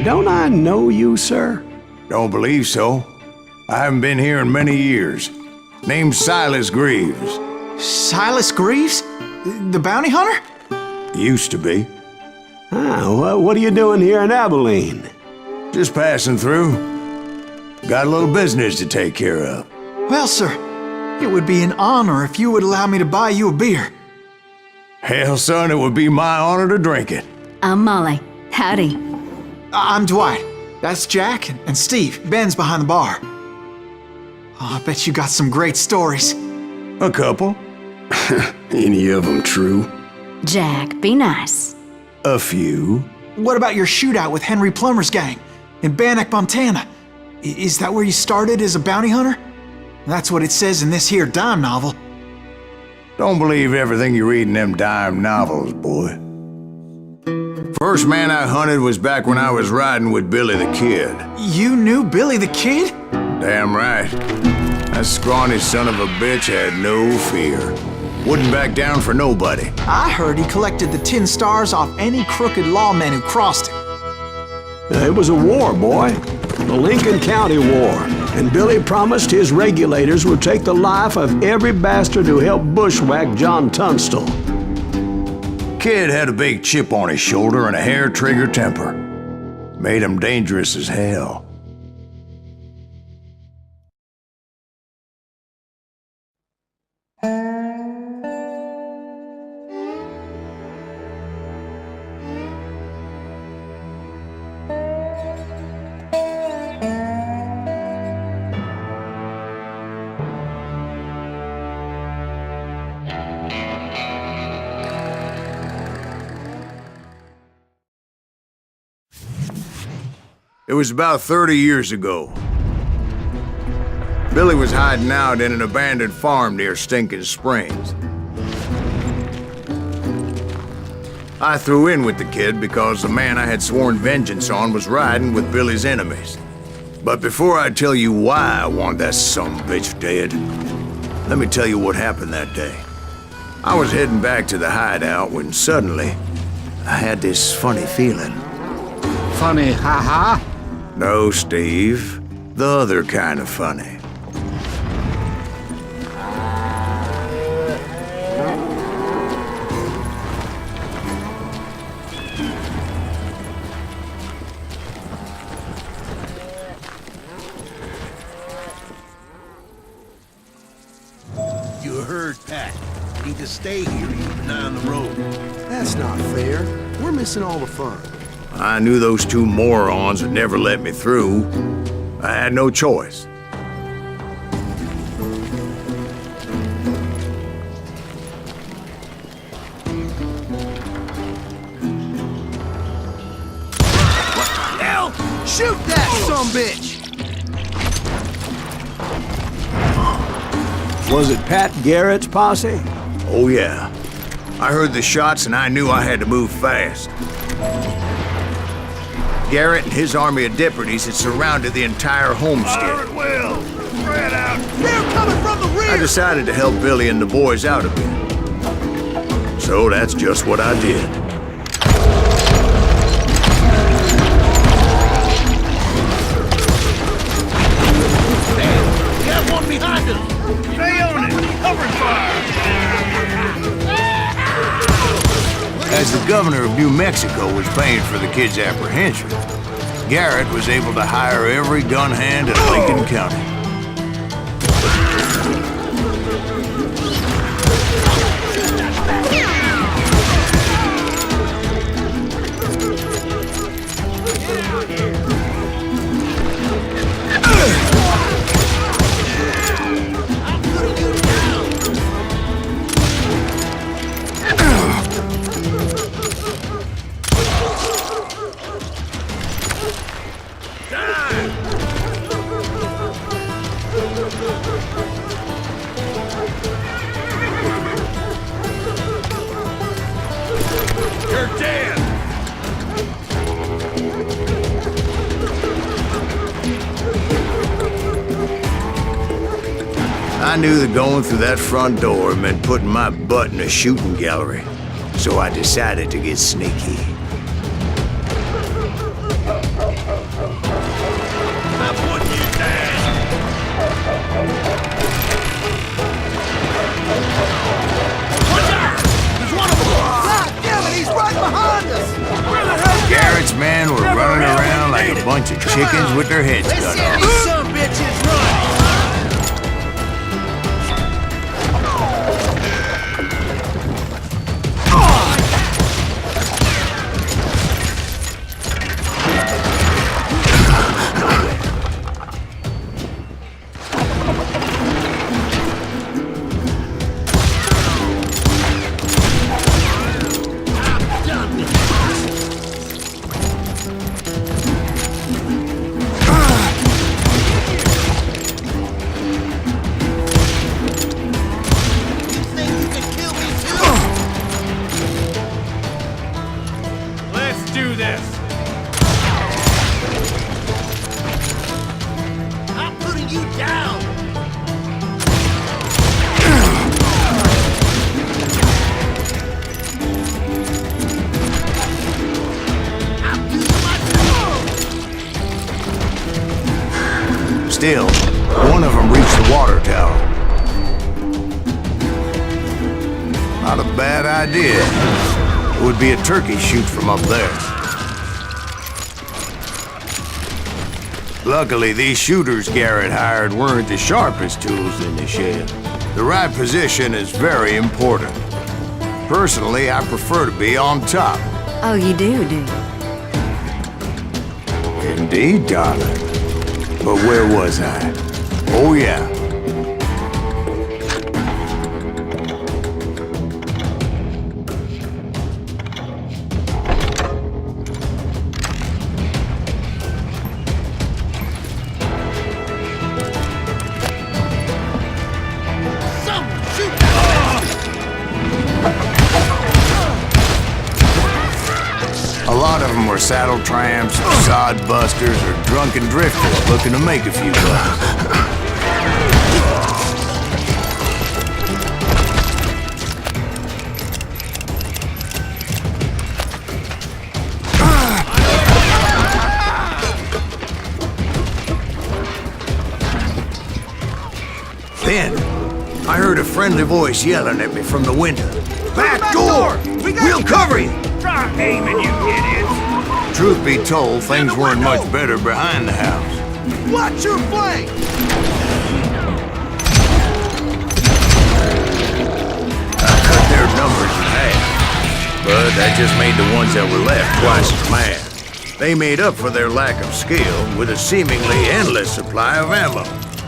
Don't I know you, sir? Don't believe so. I haven't been here in many years. Name's Silas Greaves. Silas Greaves? The bounty hunter? Used to be. What are you doing here in Abilene? Just passing through. Got a little business to take care of. Well, sir, it would be an honor if you would allow me to buy you a beer. Hell, son, it would be my honor to drink it. I'm Molly. Howdy. I'm Dwight. That's Jack and Steve. Ben's behind the bar. Oh, I bet you got some great stories. A couple. Any of them true? Jack, be nice. A few. What about your shootout with Henry Plummer's gang in Bannock, Montana? Is that where you started as a bounty hunter? That's what it says in this here dime novel. Don't believe everything you read in them dime novels, boy. First man I hunted was back when I was riding with Billy the Kid. You knew Billy the Kid? Damn right. That scrawny son of a bitch had no fear. Wouldn't back down for nobody. I heard he collected the 10 stars off any crooked lawman who crossed him. It was a war, boy. The Lincoln County War. And Billy promised his regulators would take the life of every bastard who helped bushwhack John Tunstall. Kid had a big chip on his shoulder and a hair-trigger temper. Made him dangerous as hell. It was about 30 years ago. Billy was hiding out in an abandoned farm near Stinking Springs. I threw in with the kid because the man I had sworn vengeance on was riding with Billy's enemies. But before I tell you why I want that sumbitch dead, let me tell you what happened that day. I was heading back to the hideout when suddenly I had this funny feeling. Funny, ha-ha? No, Steve. The other kind of funny. You heard Pat. Need to stay here and keep an eye on the road. That's not fair. We're missing all the fun. I knew those two morons would never let me through. I had no choice. What the hell? Shoot that sumbitch! Was it Pat Garrett's posse? Oh yeah. I heard the shots and I knew I had to move fast. Garrett and his army of deputies had surrounded the entire homestead. Fire at will! Spread out! They're coming from the rear! I decided to help Billy and the boys out a bit. So that's just what I did. We got one behind us! Stay on it! Cover fire! As the governor of New Mexico was paying for the kid's apprehension, Garrett was able to hire every gun hand in Lincoln County. You're dead! I knew that going through that front door meant putting my butt in a shooting gallery, so I decided to get sneaky. like a bunch of chickens with their heads cut off. Some bitches run! Still, one of them reached the water tower. Not a bad idea. It would be a turkey shoot from up there. Luckily, these shooters Garrett hired weren't the sharpest tools in the shed. The right position is very important. Personally, I prefer to be on top. Oh, you do, do you? Indeed, darling. But where was I? Oh, yeah. A lot of them were saddle tramps, sod busters, or drunken drifters looking to make a few bucks. Then, I heard a friendly voice yelling at me from the window. Back door! We'll cover you! Try aiming, you idiots! Truth be told, things weren't much better behind the house. Watch your flank! I cut their numbers in half, but that just made the ones that were left twice as mad. They made up for their lack of skill with a seemingly endless supply of ammo.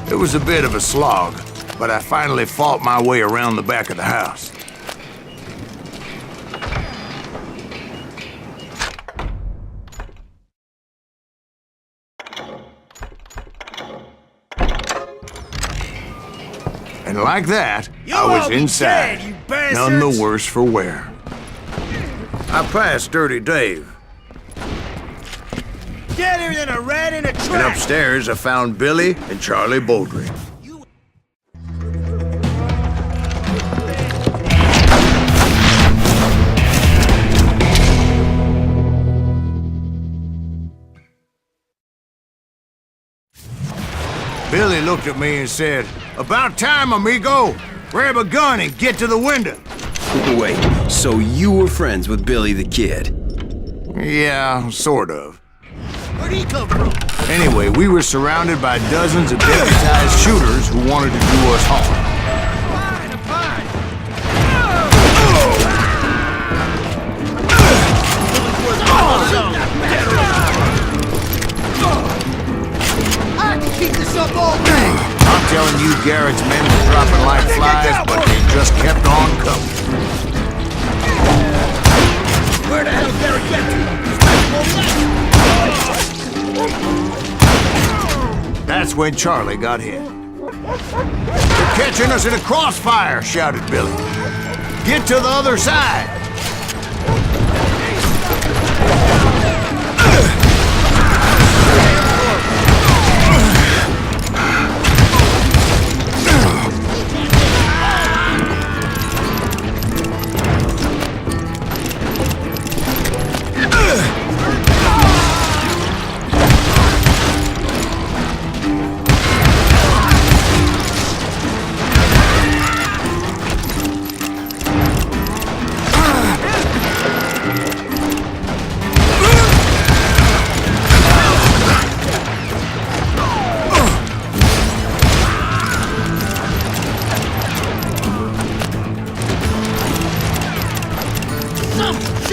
It was a bit of a slog, but I finally fought my way around the back of the house. And like that, I was inside, none the worse for wear. I passed Dirty Dave. Deader than a rat in a And trap! upstairs, I found Billy and Charlie Bowdry. Billy looked at me and said, "About time, amigo! Grab a gun and get to the window!" Wait, so you were friends with Billy the Kid? Yeah, sort of. Where'd he come from? Anyway, we were surrounded by dozens of deputized shooters who wanted to do us harm. I can keep this up all day! I'm telling you, Garrett's men were dropping like flies, but they just kept on coming. Where the hell did Garrett get to? That's when Charlie got hit. "They're catching us in a crossfire!" shouted Billy. "Get to the other side!"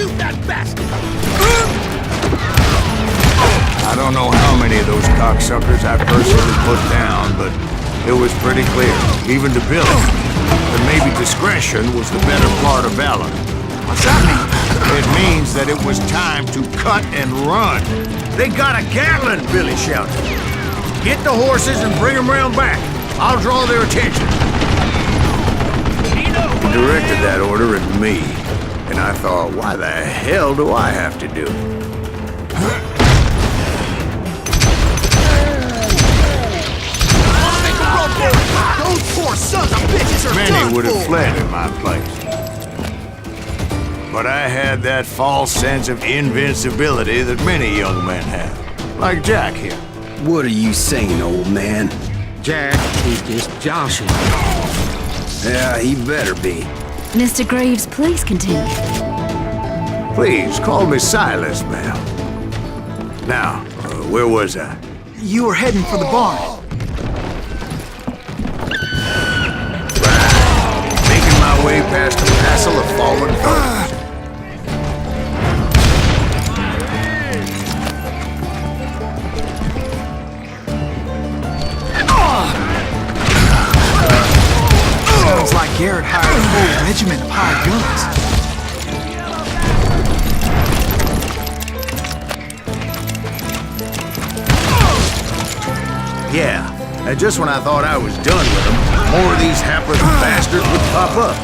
Shoot that bastard! I don't know how many of those cocksuckers I personally put down, but it was pretty clear, even to Billy, that maybe discretion was the better part of valor. What's that mean? It means that it was time to cut and run. They got a Gatling, Billy shouted. Get the horses and bring them round back. I'll draw their attention. He directed that order at me, and I thought, why the hell do I have to do it? Those poor sons of bitches are Many done would have for. fled in my place. But I had that false sense of invincibility that many young men have. Like Jack here. What are you saying, old man? Jack is just joshing. Yeah, he better be. Mr. Greaves, please continue. Please, call me Silas, ma'am. Now, where was I? You were heading for the barn. Making my way past a passel of fallen foes. Sounds like Garrett hired a whole regiment of hired guns. Yeah, and just when I thought I was done with them, more of these hapless bastards would pop up.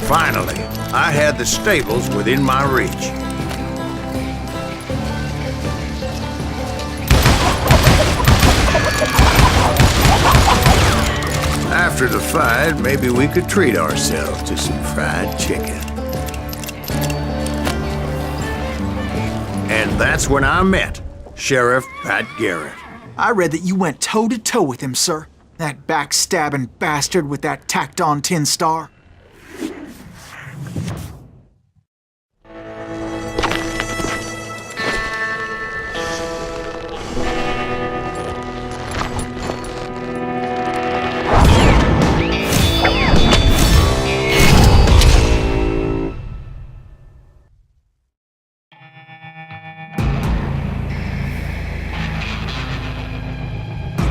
Finally, I had the stables within my reach. After the fight, maybe we could treat ourselves to some fried chicken. And that's when I met Sheriff Pat Garrett. I read that you went toe-to-toe with him, sir. That backstabbing bastard with that tacked-on tin star.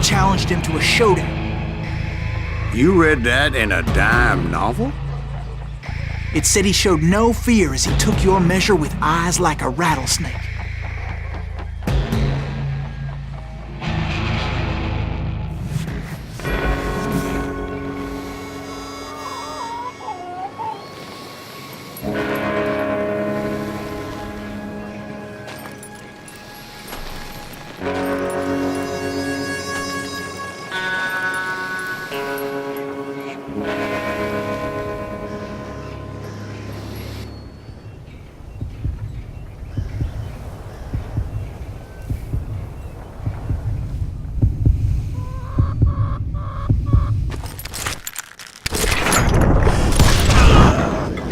Challenged him to a showdown. You read that in a dime novel? It said he showed no fear as he took your measure with eyes like a rattlesnake.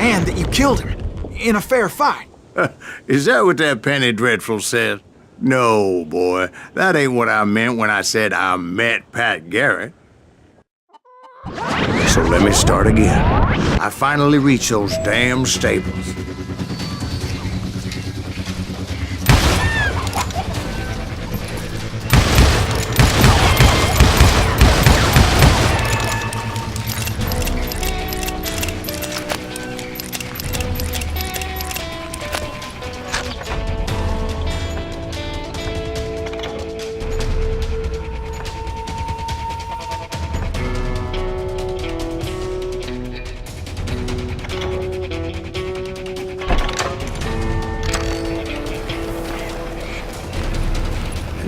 And that you killed him in a fair fight. Is that what that Penny Dreadful said? No, boy. That ain't what I meant when I said I met Pat Garrett. So let me start again. I finally reached those damn stables.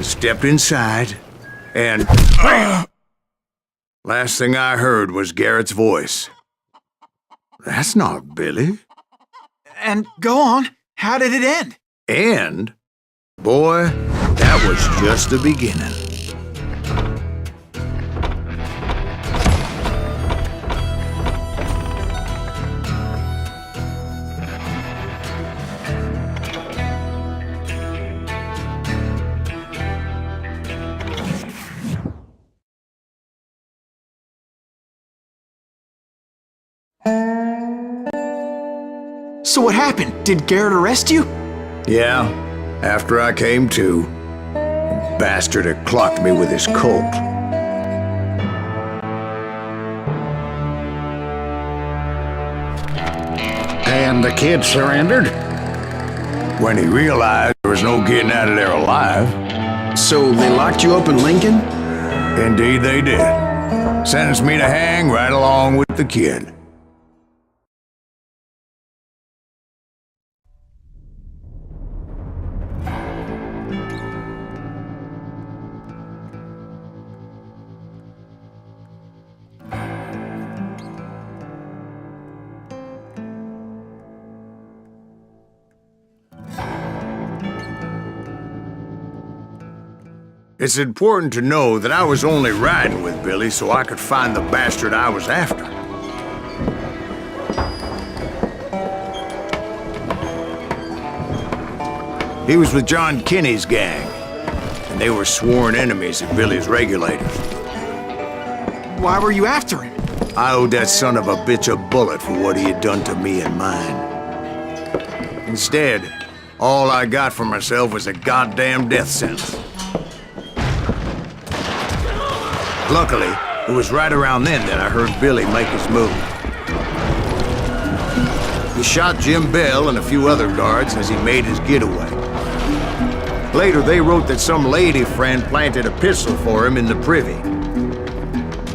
Stepped inside, and last thing I heard was Garrett's voice. That's not Billy. And go on, how did it end? And, boy, that was just the beginning. So what happened? Did Garrett arrest you? Yeah, after I came to, the bastard had clocked me with his Colt. And the kid surrendered? When he realized there was no getting out of there alive. So they locked you up in Lincoln? Indeed they did. Sentenced me to hang right along with the kid. It's important to know that I was only riding with Billy so I could find the bastard I was after. He was with John Kinney's gang, and they were sworn enemies of Billy's regulators. Why were you after him? I owed that son of a bitch a bullet for what he had done to me and mine. Instead, all I got for myself was a goddamn death sentence. Luckily, it was right around then that I heard Billy make his move. He shot Jim Bell and a few other guards as he made his getaway. Later, they wrote that some lady friend planted a pistol for him in the privy.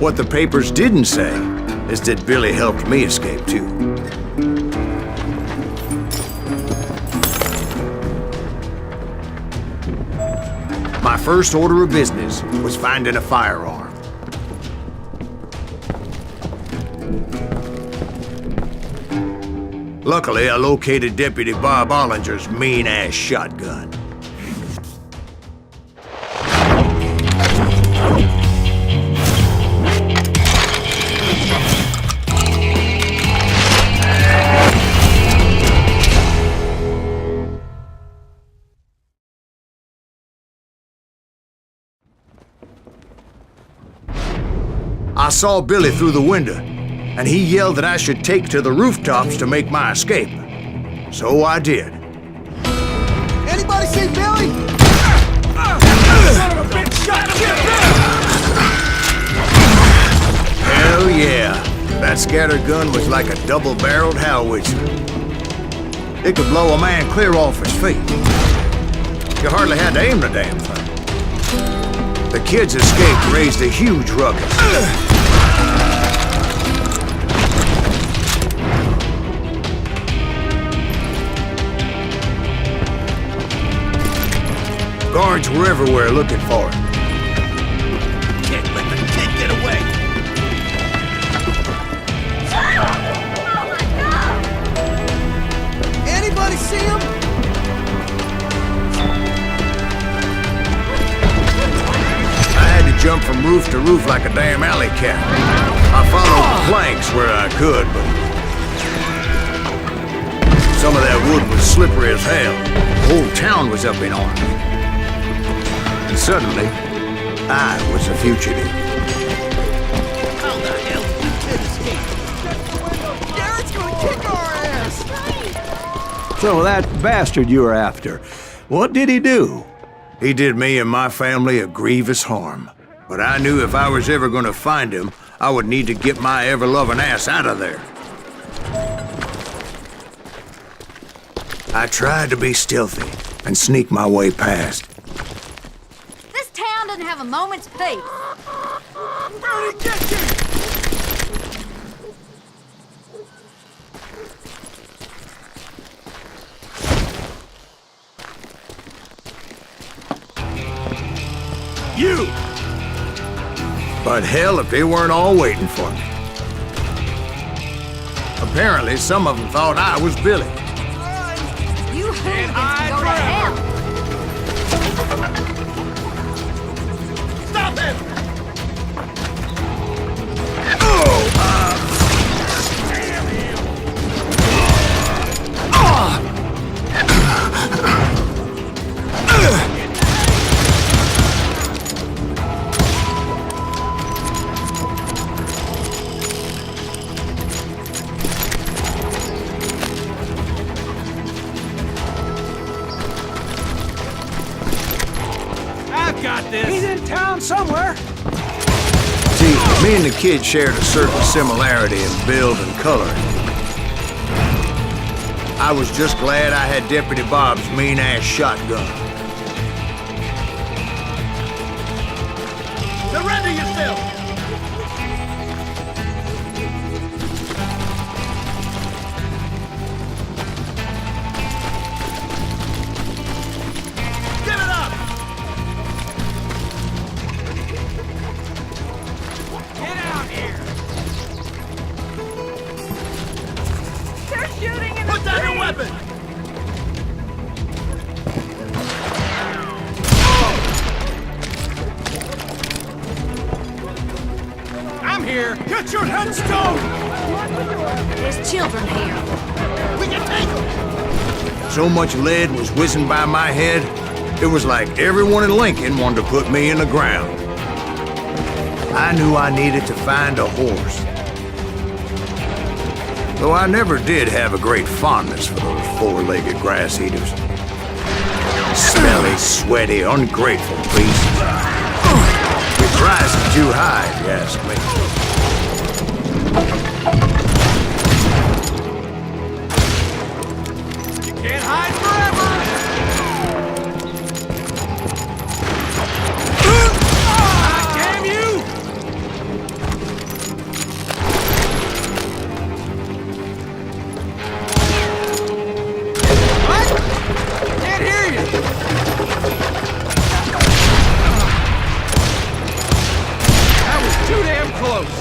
What the papers didn't say is that Billy helped me escape too. My first order of business was finding a firearm. Luckily, I located Deputy Bob Ollinger's mean-ass shotgun. I saw Billy through the window, and he yelled that I should take to the rooftops to make my escape. So I did. Anybody see Billy? Hell yeah. That scatter gun was like a double-barreled howitzer. It could blow a man clear off his feet. You hardly had to aim the damn thing. The kid's escape raised a huge ruckus. Guards were everywhere looking for him. Can't let the kid get away. Anybody see him? I had to jump from roof to roof like a damn alley cat. I followed the planks where I could, but some of that wood was slippery as hell. The whole town was up in arms. And suddenly, I was a fugitive. How the hell did the kid escape? Garrett's gonna kick our ass! So that bastard you were after, what did he do? He did me and my family a grievous harm. But I knew if I was ever gonna find him, I would need to get my ever-loving ass out of there. I tried to be stealthy and sneak my way past. This town doesn't have a moment's peace. Bernie, get you! You! But hell if they weren't all waiting for me. Apparently, some of them thought I was Billy. You hooligans can go to hell. Stop him! around somewhere. See, me and the kid shared a certain similarity in build and coloring. I was just glad I had Deputy Bob's mean-ass shotgun. Surrender yourself! Give it up! Get out here! They're shooting in Put down your weapon! I'm here! Get your headstone! There's children here. We can take them! So much lead was whizzing by my head, it was like everyone in Lincoln wanted to put me in the ground. I knew I needed to find a horse. Though I never did have a great fondness for those four-legged grass eaters. Smelly, sweaty, ungrateful beasts. They're rising too high, if you ask me. You can't hide forever! Ah, damn you! What? Can't hear you! That was too damn close!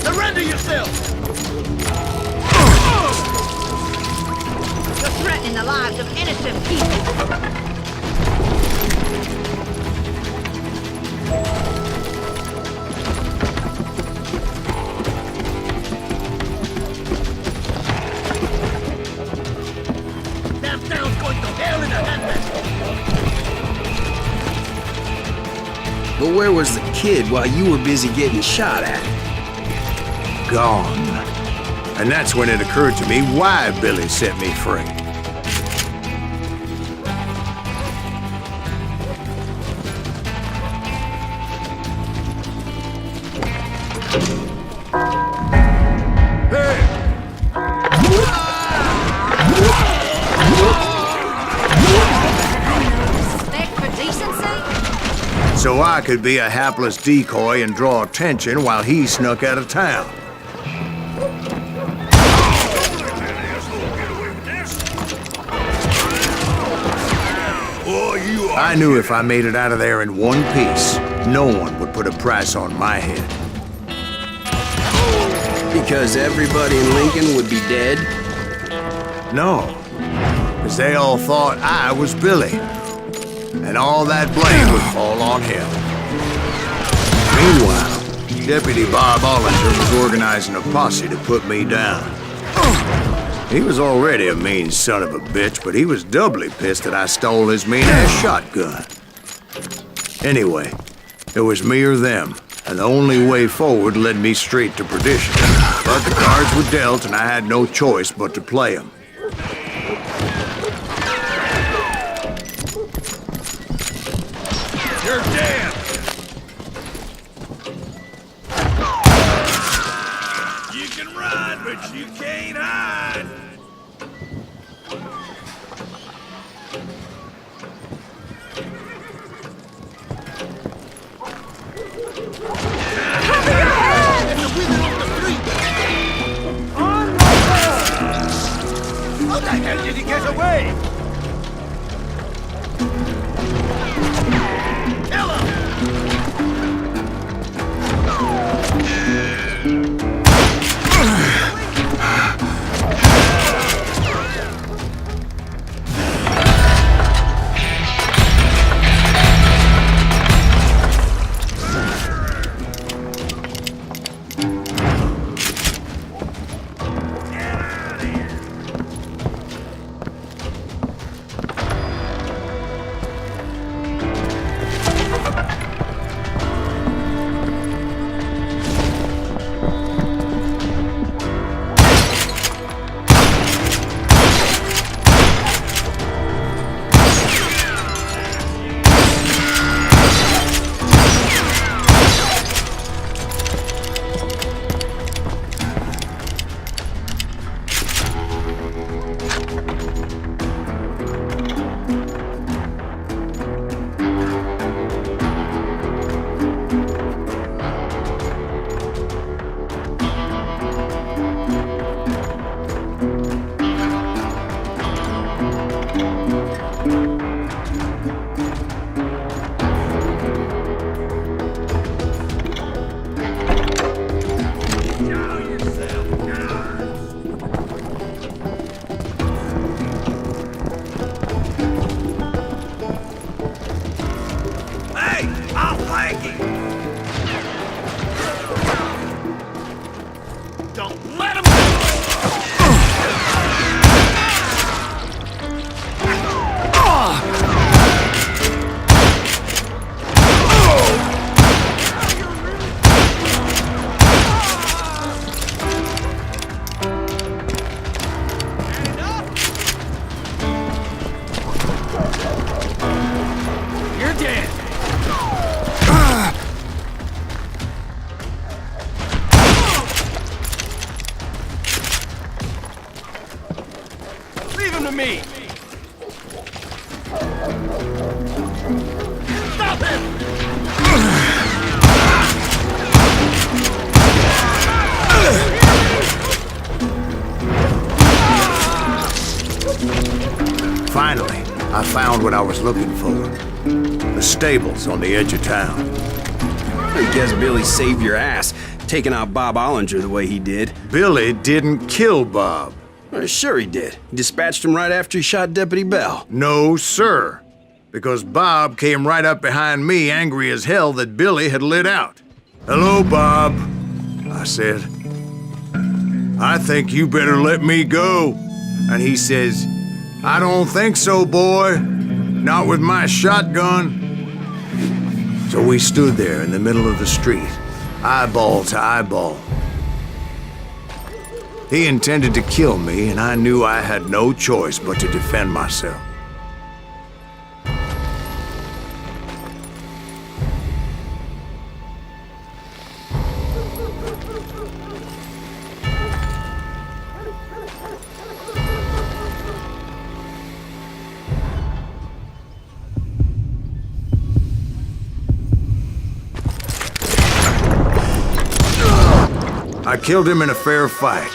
Surrender yourself! You're threatening the lives of innocent people. That town's going to hell in a handbasket! But where was the kid while you were busy getting shot at? Gone. And that's when it occurred to me why Billy set me free. Respect for decency? So I could be a hapless decoy and draw attention while he snuck out of town. I knew if I made it out of there in one piece, no one would put a price on my head. Because everybody in Lincoln would be dead? No, because they all thought I was Billy, and all that blame would fall on him. Meanwhile, Deputy Bob Ollinger was organizing a posse to put me down. He was already a mean son of a bitch, but he was doubly pissed that I stole his mean-ass shotgun. Anyway, it was me or them, and the only way forward led me straight to perdition. But the cards were dealt, and I had no choice but to play them. You're dead! You can run, but you can't hide! How the hell did he get away? Kill him! found what I was looking for. The stables on the edge of town. I guess Billy saved your ass, taking out Bob Ollinger the way he did. Billy didn't kill Bob. Well, sure he did. He dispatched him right after he shot Deputy Bell. No, sir. Because Bob came right up behind me, angry as hell that Billy had lit out. "Hello, Bob," I said. "I think you better let me go." And he says, "I don't think so, boy. Not with my shotgun." So we stood there in the middle of the street, eyeball to eyeball. He intended to kill me, and I knew I had no choice but to defend myself. I killed him in a fair fight.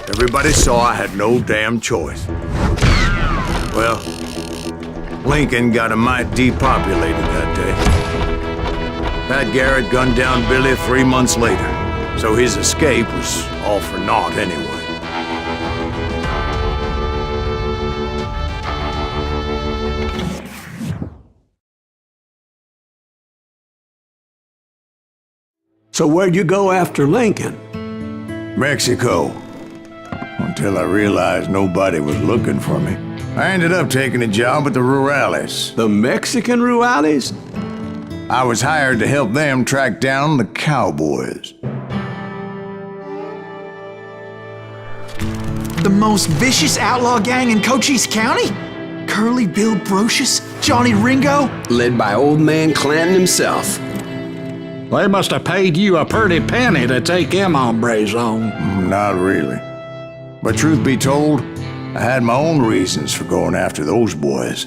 Everybody saw I had no damn choice. Well, Lincoln got a mite depopulated that day. Pat Garrett gunned down Billy 3 months later, so his escape was all for naught anyway. So where'd you go after Lincoln? Mexico. Until I realized nobody was looking for me. I ended up taking a job at the Rurales. The Mexican Rurales? I was hired to help them track down the cowboys. The most vicious outlaw gang in Cochise County? Curly Bill Brocious? Johnny Ringo? Led by old man Clanton himself. They must have paid you a pretty penny to take them hombres on. Not really. But truth be told, I had my own reasons for going after those boys.